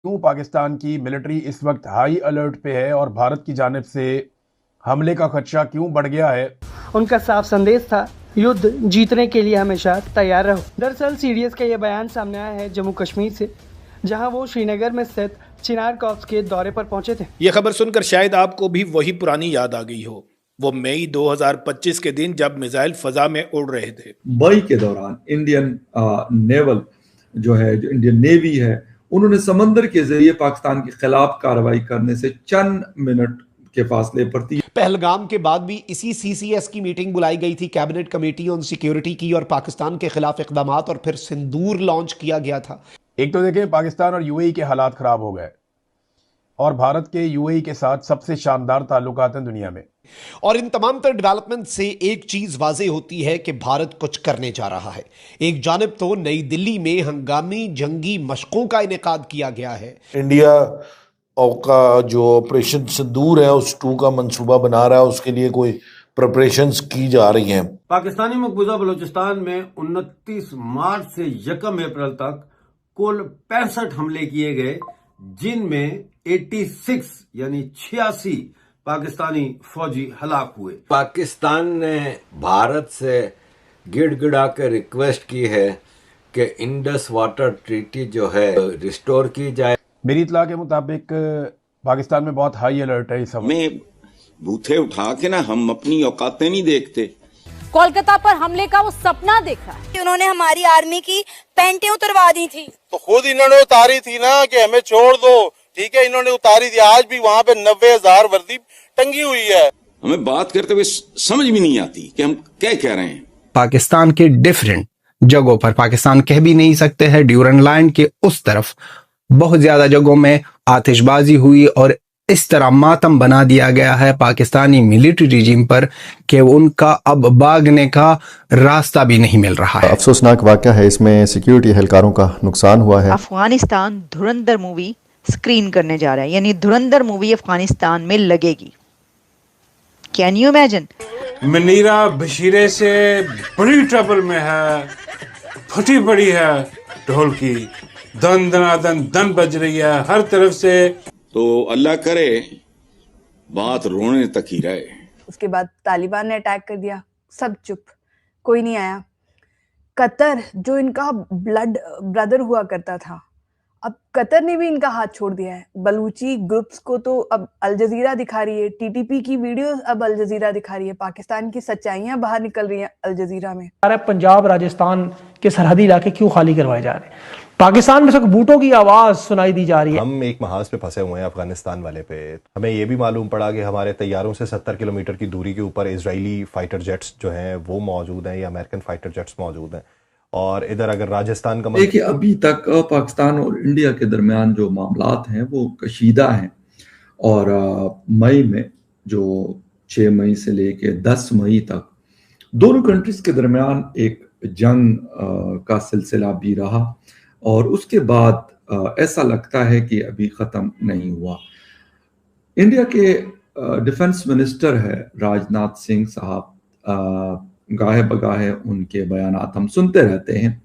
क्यों पाकिस्तान की मिलिट्री इस वक्त हाई अलर्ट पे है और भारत की जानिब से हमले का खदशा क्यों बढ़ गया है? उनका साफ संदेश था, युद्ध जीतने के लिए हमेशा तैयार रहो। दरअसल सीडीएस का यह बयान सामने आया है जम्मू कश्मीर से, जहां वो श्रीनगर में स्थित चिनार कॉर्प्स के दौरे पर पहुंचे थे। ये खबर सुनकर शायद आपको भी वही पुरानी याद आ गई हो, वो मई 2025 के दिन जब मिसाइल फजा में उड़ रहे थे। मई के दौरान इंडियन नेवल जो इंडियन नेवी है, उन्होंने समंदर के जरिए पाकिस्तान के खिलाफ कार्रवाई करने से चंद मिनट के फासले पर थी। पहलगाम के बाद भी इसी सीसीएस की मीटिंग बुलाई गई थी, कैबिनेट कमेटी ऑन सिक्योरिटी की, और पाकिस्तान के खिलाफ इकदामात, और फिर सिंदूर लॉन्च किया गया था। एक तो देखें, पाकिस्तान और यूएई के हालात खराब हो गए और भारत के यूएई के साथ सबसे शानदार ताल्लुकात हैं दुनिया में। और इन तमाम तर डेवलपमेंट से एक चीज वाजे होती है कि भारत कुछ करने जा रहा है। एक जानिब तो नई दिल्ली में हंगामी जंगी मशकों का इनेकाद किया गया है। इंडिया का जो ऑपरेशन सिंदूर है उस 2 का मंसूबा बना रहा है, उसके लिए कोई प्रिपरेशंस की जा रही हैं। पाकिस्तानी मकबूजा बलूचिस्तान में 29 मार्च से 1 अप्रैल तक कुल 65 हमले किए गए, जिनमें 86 पाकिस्तानी फौजी हलाक हुए। पाकिस्तान ने भारत से गिड़गिड़ा कर रिक्वेस्ट की है कि इंडस वाटर ट्रीटी जो है रिस्टोर की जाए। मेरी इत्तला के मुताबिक पाकिस्तान में बहुत हाई अलर्ट है इस समय। में बूथे उठा के ना हम अपनी औकातें नहीं देखते। कोलकाता पर हमले का वो सपना देखा है। उन्होंने हमारी आर्मी की पैंटें उतरवा दी थी, तो खुद इन्होंने उतारी थी ना कि हमें छोड़ दो, ठीक है, इन्होंने उतारी थी। आज भी वहाँ पे 90,000 वर्दी टंगी हुई है। हमें बात करते हुए समझ भी नहीं आती कि हम क्या कह रहे हैं। पाकिस्तान के डिफरेंट जगहों पर, पाकिस्तान कह भी नहीं सकते हैं, ड्यूरन लाइन के उस तरफ बहुत ज्यादा जगहों में आतिशबाजी हुई और इस तरह मातम बना दिया गया है पाकिस्तानी मिलिट्री रिजीम पर कि उनका अब भागने का रास्ता भी नहीं मिल रहा है। अफसोसनाक वाक़या है, इसमें सिक्योरिटी एहलकारों का नुकसान हुआ है। अफगानिस्तान धुरंधर मूवी स्क्रीन करने जा रहा है, यानी धुरंधर मूवी अफगानिस्तान में लगेगी। Can you imagine? मनीरा बशीरे से बड़ी ट्रबल में है, फटी पड़ी है ढोल की, दन दनादन दन बज रही है हर तरफ से। तो अल्लाह करे बात रोने तक ही रहे। उसके बाद तालिबान ने अटैक कर दिया, सब चुप, कोई नहीं आया। कतर जो इनका ब्लड ब्रदर हुआ करता था, अब कतर ने भी इनका हाथ छोड़ दिया है। बलूची ग्रुप्स को तो अब अल जजीरा दिखा रही है, टीटीपी की वीडियो अब अल जजीरा दिखा रही है, पाकिस्तान की सच्चाइयां बाहर निकल रही हैं अल जजीरा में। पंजाब राजस्थान के सरहदी इलाके क्यों खाली करवाए जा रहे हैं? पाकिस्तान में बूटों की आवाज सुनाई दी जा रही है। हम एक महाज पे फंसे हुए हैं अफगानिस्तान वाले पे। हमें ये भी मालूम पड़ा कि हमारे तैयारों से 70 किलोमीटर की दूरी के ऊपर इजरायली फाइटर जेट्स जो हैं वो मौजूद हैं, या अमेरिकन फाइटर जेट्स मौजूद हैं। और इधर अगर राजस्थान का देखिए, अभी तक पाकिस्तान और इंडिया के दरमियान जो मामलात हैं वो कशीदा हैं, और मई में जो 6 मई से लेके 10 मई तक दोनों कंट्रीज के दरमियान एक जंग का सिलसिला भी रहा, और उसके बाद ऐसा लगता है कि अभी ख़त्म नहीं हुआ। इंडिया के डिफेंस मिनिस्टर है राजनाथ सिंह साहब, गाहे बगाहे उनके बयानात हम सुनते रहते हैं।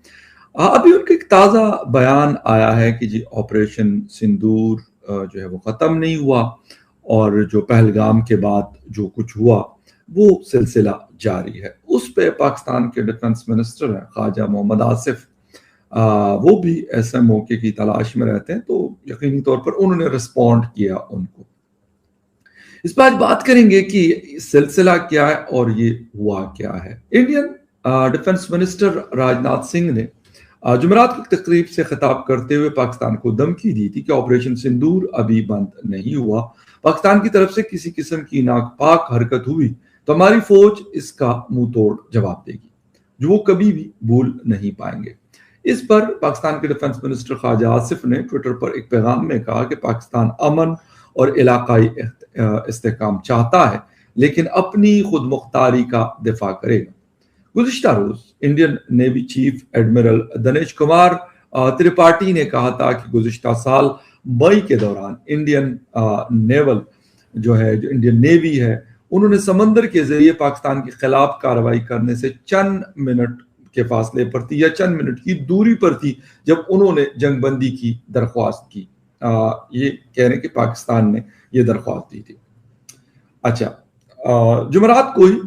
अभी उनका एक ताज़ा बयान आया है कि जी ऑपरेशन सिंदूर जो है वो ख़त्म नहीं हुआ, और जो पहलगाम के बाद जो कुछ हुआ वो सिलसिला जारी है। उस पे पाकिस्तान के डिफेंस मिनिस्टर हैं ख्वाजा मोहम्मद आसिफ, वो भी ऐसे मौके की तलाश में रहते हैं, तो यकीनी तौर पर उन्होंने रिस्पॉन्ड किया उनको। इस पर बात करेंगे कि सिलसिला क्या है और ये हुआ क्या है। Indian defence minister Rajnath Singh ने जुमेरात की तकरीब से खिताब करते हुए पाकिस्तान को धमकी दी थी कि ऑपरेशन सिंदूर अभी बंद नहीं हुआ। पाकिस्तान की तरफ से किसी किस्म की नापाक हरकत हुई तो हमारी फौज इसका मुंह तोड़ जवाब देगी, जो वो कभी भी भूल नहीं पाएंगे। इस पर पाकिस्तान के डिफेंस मिनिस्टर ख्वाजा आसिफ ने ट्विटर पर एक पैगाम में कहा कि पाकिस्तान अमन और इलाकाई इस्तेहकाम चाहता है, लेकिन अपनी खुद मुख्तारी का दिफा करेगा। गुज़िश्ता रोज Indian Navy chief admiral Dinesh Kumar Tripathi ने कहा था कि गुज़िश्ता साल मई के दौरान इंडियन नेवल जो इंडियन नेवी है, उन्होंने समंदर के जरिए पाकिस्तान के खिलाफ कार्रवाई करने से चंद मिनट के फासले पर थी, या चंद मिनट की दूरी पर थी, जब उन्होंने जंगबंदी की दरख्वास्त की। ये कह रहे हैं कि पाकिस्तान ने ये दरख्वास्त दी थी। अच्छा, जुमेरात को ही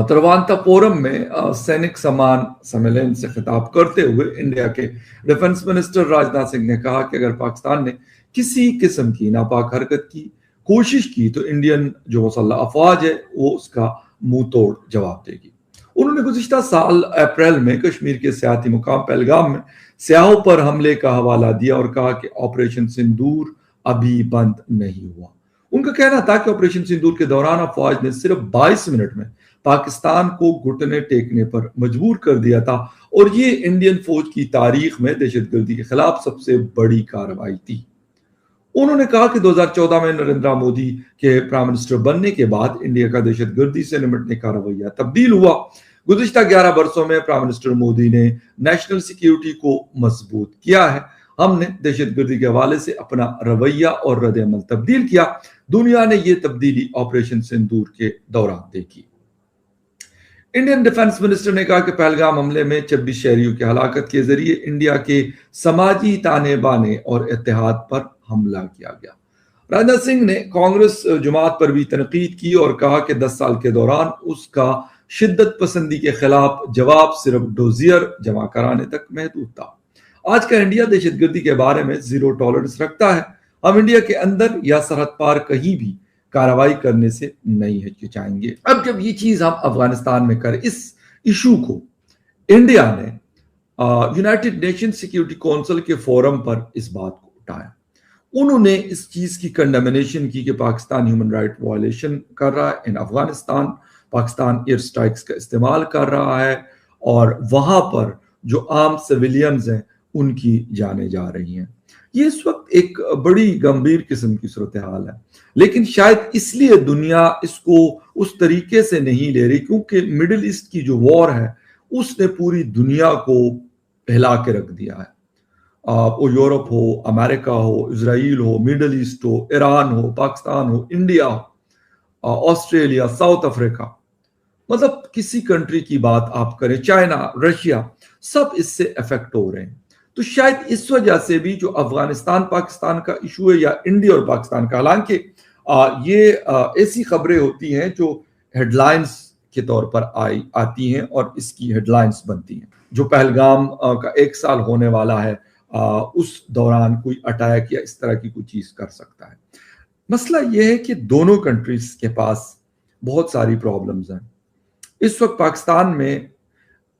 तिरुवनंतपुरम में सैनिक सम्मान सम्मेलन से खिताब करते हुए इंडिया के डिफेंस मिनिस्टर राजनाथ सिंह ने कहा कि अगर पाकिस्तान ने किसी किस्म की नापाक हरकत की कोशिश की तो इंडियन जो मुसल्लह अफवाज है वो उसका मुंह तोड़ जवाब देगी। उन्होंने गुज़िश्ता साल अप्रैल में कश्मीर के सियाती मुकाम पहलगाम में सियाहों पर हमले का हवाला दिया और कहा कि ऑपरेशन सिंदूर अभी बंद नहीं हुआ। उनका कहना था कि ऑपरेशन सिंदूर के दौरान अफवाज ने सिर्फ 22 मिनट में पाकिस्तान को घुटने टेकने पर मजबूर कर दिया था और ये इंडियन फौज की तारीख में दहशतगर्दी के खिलाफ सबसे बड़ी कार्रवाई थी। उन्होंने कहा कि 2014 में नरेंद्र मोदी के प्राइम मिनिस्टर बनने के बाद इंडिया का दहशतगर्दी से निपटने का रवैया तब्दील हुआ। गुज़िश्ता 11 वर्षों में प्राइम मिनिस्टर मोदी ने नेशनल सिक्योरिटी को मजबूत किया है। हमने दहशतगर्दी के हवाले से अपना रवैया और रद्द-ए-अमल तब्दील किया। दुनिया ने यह तब्दीली ऑपरेशन सिंदूर के दौरान देखी। इंडियन डिफेंस मिनिस्टर ने कहा कि पहलगाम हमले में 26 शहरियों की हलाकत के जरिए इंडिया के समाजी ताने बाने और इत्तेहाद पर हमला किया गया। राजनाथ सिंह ने कांग्रेस जमात पर भी तनकीद की और कहा कि 10 साल के दौरान उसका शिद्दत पसंदी के खिलाफ जवाब सिर्फ डोजियर जमा कराने तक महदूद था। आज का इंडिया दहशतगर्दी के बारे में जीरो टॉलरेंस रखता है। हम इंडिया के अंदर या सरहद पार कहीं भी कार्रवाई करने से नहीं हिचकिचाएंगे। अब जब ये चीज हम अफगानिस्तान में करें, इस इशू को इंडिया ने यूनाइटेड नेशन सिक्योरिटी काउंसिल के फोरम पर इस बात को उठाया। उन्होंने इस चीज की कंडेमिनेशन की कि पाकिस्तान ह्यूमन राइट वायलेशन कर रहा है इन अफगानिस्तान, पाकिस्तान एयर स्ट्राइक्स का इस्तेमाल कर रहा है और वहां पर जो आम सिविलियंस हैं उनकी जानें जा रही हैं। ये इस वक्त एक बड़ी गंभीर किस्म की सूरत हाल है, लेकिन शायद इसलिए दुनिया इसको उस तरीके से नहीं ले रही क्योंकि मिडिल ईस्ट की जो वॉर है उसने पूरी दुनिया को हिला के रख दिया है। वो यूरोप हो, अमेरिका हो, इजराइल हो, मिडिल ईस्ट हो, ईरान हो, पाकिस्तान हो, इंडिया हो, ऑस्ट्रेलिया, साउथ अफ्रीका, मतलब किसी कंट्री की बात आप करें, चाइना, रशिया, सब इससे अफेक्ट हो रहे हैं। तो शायद इस वजह से भी जो अफगानिस्तान पाकिस्तान का इशू है या इंडिया और पाकिस्तान का, हालांकि ये ऐसी खबरें होती हैं जो हेडलाइंस के तौर पर आती हैं और इसकी हेडलाइंस बनती हैं। जो पहलगाम का 1 साल होने वाला है, उस दौरान कोई अटैक या इस तरह की कोई चीज कर सकता है। मसला यह है कि दोनों कंट्रीज के पास बहुत सारी प्रॉब्लम्स हैं। इस वक्त पाकिस्तान में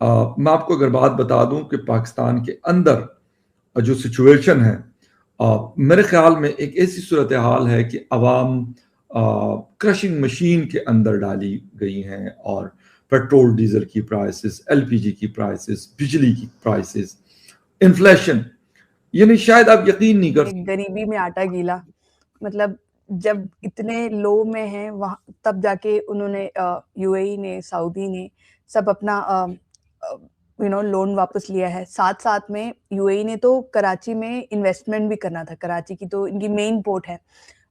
मैं आपको अगर बात बता दूं कि पाकिस्तान के अंदर जो सिचुएशन है, मेरे ख्याल में एक ऐसी सूरत हाल है कि अवाम क्रशिंग मशीन के अंदर डाली गई हैं और पेट्रोल डीजल की प्राइसेस, एलपीजी की प्राइसेस, बिजली की प्राइसेस, इन्फ्लेशन, यानी शायद आप यकीन नहीं कर। गरीबी में आटा गीला, मतलब जब इतने लो में हैं वहाँ तब जाके उन्होंने यूएई ने, सऊदी ने सब अपना लोन वापस लिया है। साथ साथ में यूएई ने तो कराची में इन्वेस्टमेंट भी करना था, कराची की तो इनकी मेन पोर्ट है,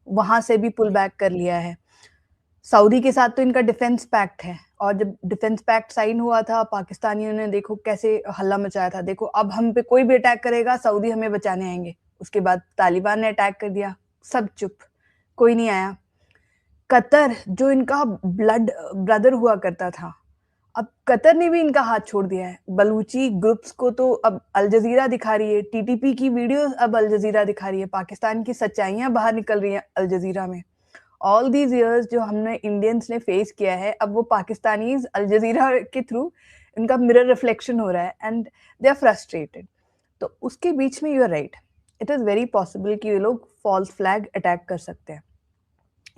वहां से भी पुल बैक कर लिया है। सऊदी के साथ तो इनका डिफेंस पैक्ट है और जब डिफेंस पैक्ट साइन हुआ था पाकिस्तानियों ने देखो कैसे हल्ला मचाया था, देखो अब हम पे कोई भी अटैक करेगा सऊदी हमें बचाने आएंगे। उसके बाद तालिबान ने अटैक कर दिया, सब चुप, कोई नहीं आया। कतर जो इनका ब्लड ब्रदर हुआ करता था, अब कतर ने भी इनका हाथ छोड़ दिया है। बलूची ग्रुप्स को तो अब अल जजीरा दिखा रही है, टीटीपी की वीडियो अब अल जजीरा दिखा रही है, पाकिस्तान की सच्चाइयां बाहर निकल रही हैं अल जजीरा में। ऑल दीज इयर्स जो हमने इंडियंस ने फेस किया है, अब वो पाकिस्तानीज अल जजीरा के थ्रू इनका मिरर रिफ्लेक्शन हो रहा है एंड दे आर फ्रस्ट्रेटेड। तो उसके बीच में you are right, it is very possible कि ये लोग फॉल्स फ्लैग अटैक कर सकते हैं।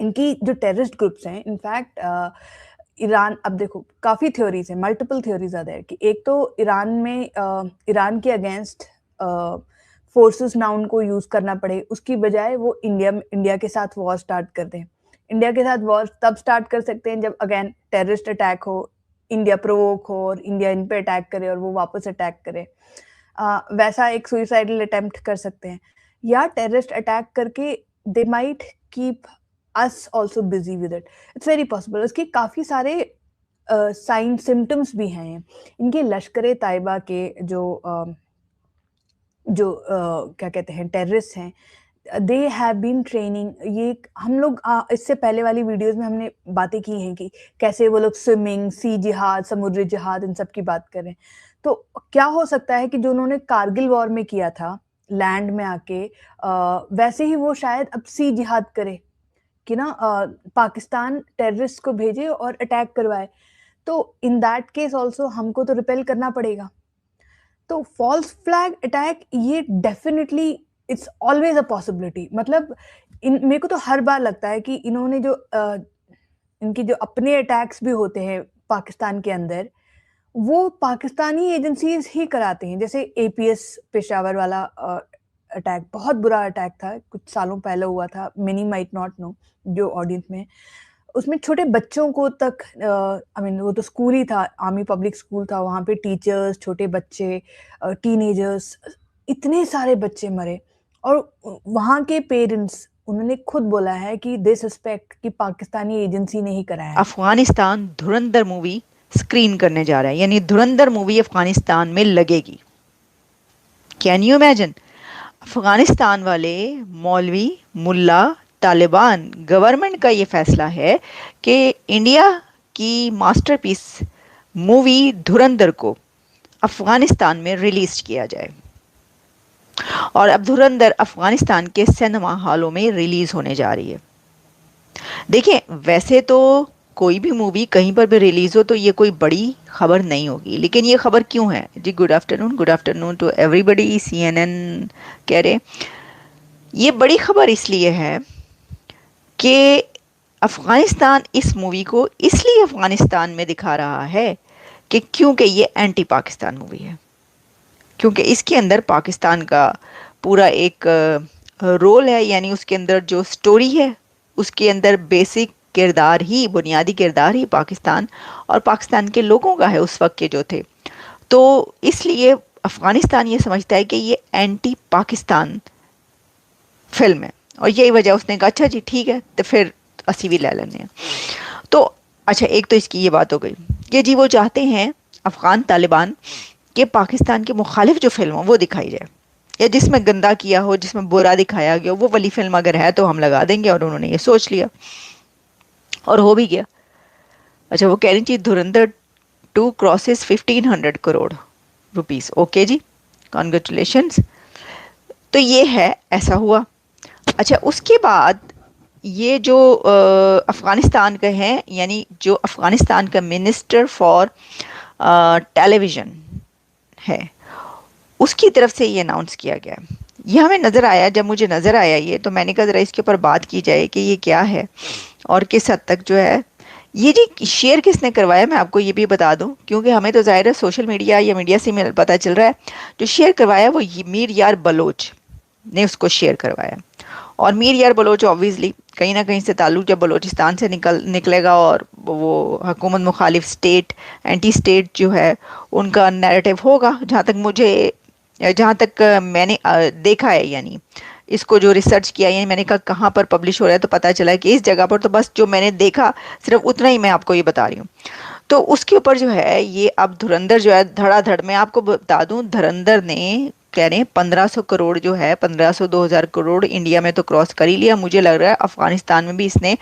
इनकी जो टेररिस्ट ग्रुप्स हैं, इनफैक्ट ईरान, अब देखो काफ़ी थ्योरीज है, मल्टीपल थ्योरीज आर देयर कि एक तो ईरान में ईरान के अगेंस्ट फोर्सेस ना उनको यूज़ करना पड़े, उसकी बजाय वो इंडिया के साथ वॉर स्टार्ट कर दें। इंडिया के साथ वॉर तब स्टार्ट कर सकते हैं जब अगेन टेररिस्ट अटैक हो, इंडिया प्रोवोक हो और इंडिया इन पे अटैक करे और वो वापस अटैक करे। वैसा एक सुइसाइडल अटेम्प्ट कर सकते हैं, या टेररिस्ट अटैक करके they might keep us also busy with it. It's very possible. उसके काफ़ी सारे साइन सिम्टम्स भी हैं। इनके लश्कर-ए-तैयबा के जो जो क्या कहते हैं टेररिस्ट हैं, दे हैव बीन ट्रेनिंग। ये हम लोग इससे पहले वाली वीडियोस में हमने बातें की हैं कि कैसे वो लोग स्विमिंग, सी जिहाद, समुद्री जिहाद, इन सब की बात कर रहे हैं। तो क्या हो सकता है कि जो उन्होंने कारगिल वॉर में किया था लैंड में आके, वैसे ही वो शायद अब सी जिहाद करे कि ना पाकिस्तान टेररिस्ट को भेजे और अटैक करवाए। तो इन दैट केस ऑल्सो हमको तो रिपेल करना पड़ेगा। तो फॉल्स फ्लैग अटैक ये definitely it's always a possibility. मतलब मेरे को तो हर बार लगता है कि इन्होंने जो इनकी जो अपने अटैक्स भी होते हैं पाकिस्तान के अंदर, वो पाकिस्तानी एजेंसीज ही कराते हैं। जैसे एपीएस पेशावर वाला अटैक बहुत बुरा अटैक था, कुछ सालों पहले हुआ था, मेनी माइट नॉट नो जो ऑडियंस में, उसमें छोटे बच्चों को तक वो तो स्कूल ही था, आर्मी पब्लिक स्कूल था, वहाँ पे टीचर्स, छोटे बच्चे, टीनेजर्स, इतने सारे बच्चे मरे। और वहाँ के पेरेंट्स, उन्होंने खुद बोला है कि दे सस्पेक्ट कि पाकिस्तानी एजेंसी ने ही कराया है। अफगानिस्तान धुरंधर मूवी स्क्रीन करने जा रहा है, यानी धुरंधर मूवी अफगानिस्तान में लगेगी। Can you imagine? अफगानिस्तान वाले मौलवी, मुल्ला, तालिबान गवर्नमेंट का ये फैसला है कि इंडिया की मास्टरपीस मूवी धुरंधर को अफगानिस्तान में रिलीज किया जाए। और अब धुरंधर अफगानिस्तान के सिनेमा हॉलों में रिलीज होने जा रही है। देखिए, वैसे तो कोई भी मूवी कहीं पर भी रिलीज हो तो ये कोई बड़ी खबर नहीं होगी, लेकिन ये खबर क्यों है जी? Good afternoon to everybody. CNN कह रहे ये बड़ी खबर इसलिए है कि अफगानिस्तान इस मूवी को इसलिए अफगानिस्तान में दिखा रहा है कि क्योंकि ये एंटी पाकिस्तान मूवी है, क्योंकि इसके अंदर पाकिस्तान का पूरा एक रोल है, यानी उसके अंदर जो स्टोरी है उसके अंदर बेसिक किरदार ही, बुनियादी किरदार ही पाकिस्तान और पाकिस्तान के लोगों का है उस वक्त के जो थे। तो इसलिए अफगानिस्तान ये समझता है कि ये एंटी पाकिस्तान फिल्म है, और यही वजह उसने कहा अच्छा जी ठीक है तो फिर असी भी ले लेने हैं। तो अच्छा, एक तो इसकी ये बात हो गई कि जी वो चाहते हैं अफगान तालिबान के पाकिस्तान के मुखालिफ जो फिल्म हो वो दिखाई जाए, या जिसमें गंदा किया हो, जिसमें बुरा दिखाया गया हो, वो वाली फिल्म अगर है तो हम लगा देंगे। और उन्होंने ये सोच लिया और हो भी गया। अच्छा, वो कह रही थी धुरंधर 2 क्रॉसेस 1500 करोड़ रुपीस। ओके जी, कॉन्ग्रेचुलेशंस। तो ये है, ऐसा हुआ। अच्छा, उसके बाद ये जो अफ़गानिस्तान का है, यानी जो अफ़गानिस्तान का मिनिस्टर फॉर टेलीविज़न है, उसकी तरफ से ये अनाउंस किया गया। ये हमें नज़र आया, जब मुझे नज़र आया ये, तो मैंने कहा ज़रा इसके ऊपर बात की जाए कि ये क्या है और किस हद तक जो है ये जी शेयर किसने करवाया। मैं आपको ये भी बता दूं, क्योंकि हमें तो ज़ाहिर है सोशल मीडिया या मीडिया से पता चल रहा है। जो शेयर करवाया वो मीर यार बलोच ने उसको शेयर करवाया। और मीर यार बलोच ऑब्वियसली कहीं ना कहीं से ताल्लुक़ जब बलोचिस्तान से निकलेगा और वो हुकूमत मुखालिफ स्टेट, एंटी स्टेट जो है उनका नैरेटिव होगा, जहाँ तक मैंने देखा है, यानी इसको जो रिसर्च किया, यानी मैंने कहा कहाँ पर पब्लिश हो रहा है, तो पता चला कि इस जगह पर। तो बस जो मैंने देखा सिर्फ उतना ही मैं आपको ये बता रही हूँ। तो उसके ऊपर जो है ये अब धुरंधर जो है धड़ाधड़, मैं आपको बता दूँ, धुरंधर ने कह रहे हैं 1500 करोड़ जो है, 1500-2000 करोड़ इंडिया में तो क्रॉस कर ही लिया। मुझे लग रहा है अफगानिस्तान में भी इसने